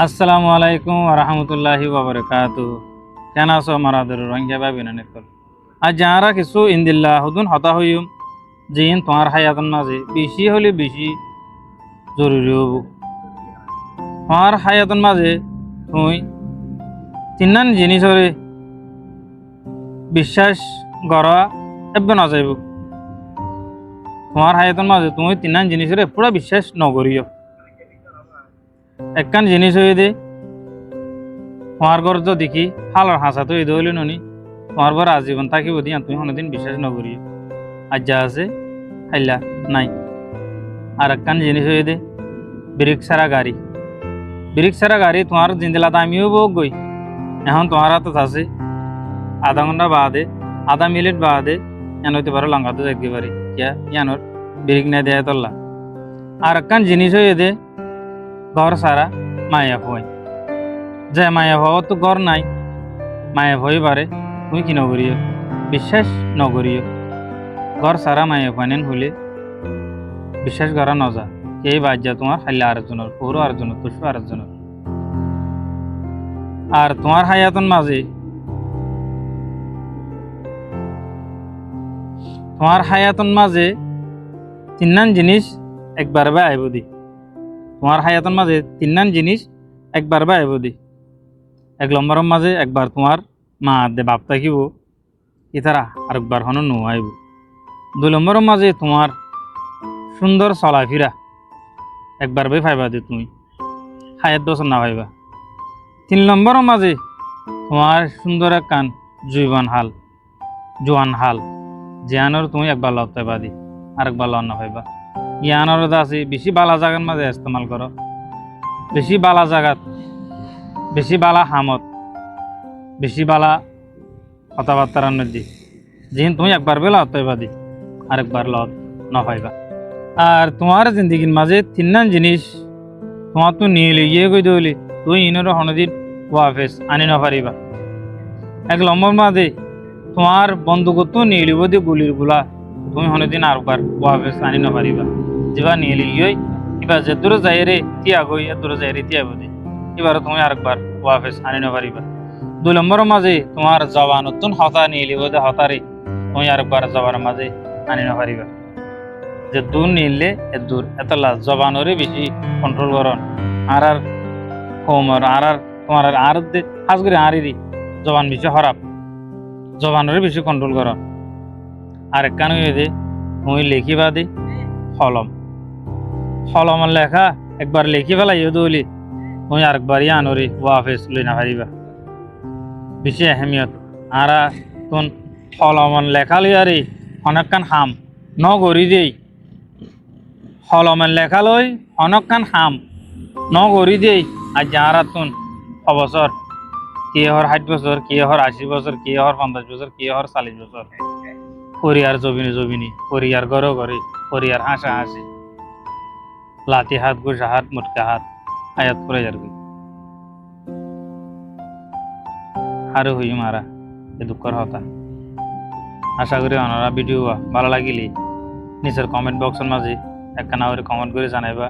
আসসালামু আলাইকুম রহমতুল্লাহি ওয়াবারাকাতু। কেন আছো মারাদের রোহিঙ্গা ভাই নিকল? আজ যারা কিছু ইন্দিল্লাহ হুদুন হতা হইম জিন তোমার হায়াতন মাঝে বেশি হলে বেশি জরুরি হব। তোমার হায়াতন মাঝে তুই তিনান জিনিসরে বিশ্বাস করা এবে না যাইব। তোমার হায়াতন মাঝে তুমি তিনান জিনিসরে পুরা বিশ্বাস নকরিও। একখান জিনিস হয়ে দে তোমার ঘর তো দেখি হালার হাসা তো এদ হইলে ননি তোমার ঘর আজীবন থাকিব দিয়া তুমি কোনোদিন বিশ্বাস নকরিও। আজ যা আছে হাইলা নাই। আর একখান জিনিস হয়ে দে ব্রেক ছাড়া গাড়ি। ব্রেক ছাড়া গাড়ি তোমার জিন্দিলা আমিও বোক গই এখন তোমার হাতত আছে আধা ঘন্টা বাদে আধা মিনিট বাদে এন হইতে পারো লঙ্কাতে যাইতে পারি কিয়া ইয়ানোর ব্রেক না দেয় তল্লা। আর একখান জিনিস হয়ে দে ঘর সারা মায়া হয় যে মায়া ভাবত তো ঘর নাই মায়া ভয় পারে তুমি কি নগরিও বিশ্বাস নগরিও। ঘর সারা মায়া ফানেন হলে বিশ্বাস করা নজা এই বাজ্যা তোমার হাইলে আরেকজনের পৌরো আরেকজনের তুষু আরেকজনের। আর তোমার হায়াতন মাঝে তিনান জিনিস একবার বা আইব দি। তোমার হায়াতন মাঝে তিনান জিনিস একবার বা আইব দি। এক নম্বরের মাঝে একবার তোমার মা দে বাপ থাকিব ইতারা আরেকবার হন নো আইব। 2 নম্বরের মাঝে তোমার সুন্দর চলাফেরা একবার বে পাইবা দে তুমি হায়াত বছর না পাইবা। 3 নম্বরের মাঝে তোমার সুন্দর একখান জোয়ান হাল জিয়ানোর তুমি একবার লত পাইবা দি আরেকবার লন না পাইবা। ইয়ানোর আছে বেশি বালা জায়গার মাঝে ইস্তেমাল করো, বেশি বালা জায়গাত বেশি বালা হামত বেশি বালা কথাবার্তার নদী যেন তুমি একবার বেলা পাইবা দি আরেকবার লত না পাইবা। আর তোমার জিন্দগির মাঝে তিনান জিনিস তোমার তো নিয়ে গিয়ে গই দলি তুই ইনেরও হনদিন ওয়াফেস আনি না পারিবা। 1 নম্বর মাঝে তোমার বন্ধুগত নিয়ে লিব দি গুলির গুলা তুমি হনদিন আরেকবার ওয়াফেস আনি না পারিবা। যেবা নিয়ে গিয়ে এবার যে দূরে যাই রে তিয়া গই দূরে যাই রে তিয়া বদি এবারও তুমি আরেকবার ওয়াফেস আনি না পারিবা। 2 নম্বরের মাঝে তোমার জবান নতুন হতা নিয়ে লিব দে হতারে তুমি আরেকবার জবানের মাঝে আনি না পারিবা। যে দূর নিলে এ দূর এতলা জবানরে বেশি কন্ট্রোল করন আর কমর আর তোমার আর হাজ করে আরেরই জবান বেশি খারাপ জবানরে বেশি কন্ট্রোল করন। আর একখান হয়ে দে তুমি লেখিবা দে কলমের লেখা একবার লেখি ফেলাই দলি তুমি আরেকবারই আনরে ওয়াফেস লই না পারিবা। বেশি আহমিয়ত আর তুন কলমের লেখা লইয়ারে অনেকখান হাম ন গড়ি দেই কলমের লেখা লই অনেকখান হাম ন গড়ি দেই। আর যাহারা তুন অবসর কে হর 60 বছর কে হর 80 বছর কে হর 50 বছর কে হর 40 বছর পরিয়ার জবিনি পরিয়ার ঘরে পরিয়ার হাসা হাসি লাতি হাত গোসা হাত মুটকা হাত আয়াত করে যারবি আরো হই মারা এ দুঃখর হতা। আশা করি ওনারা ভিডিও ভালো লাগিলে নিচের কমেন্ট বক্সের মাঝে একখানা করে কমেন্ট করে জানাইবা।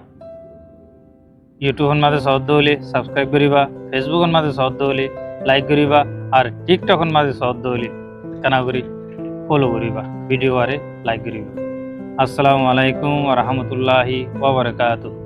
ইউটিউবের মাঝে সহজ হলে সাবস্ক্রাইব করিবা, ফেসবুকের মাঝে সহজ হলে লাইক করিবা আর টিকটকের মাঝে সহজ হলে একখানা করে ফলো করিবা ভিডিও আরে লাইক করিবা। আসসালামু আলাইকুম ওয়া রাহমাতুল্লাহি ওয়া বারাকাতুহু।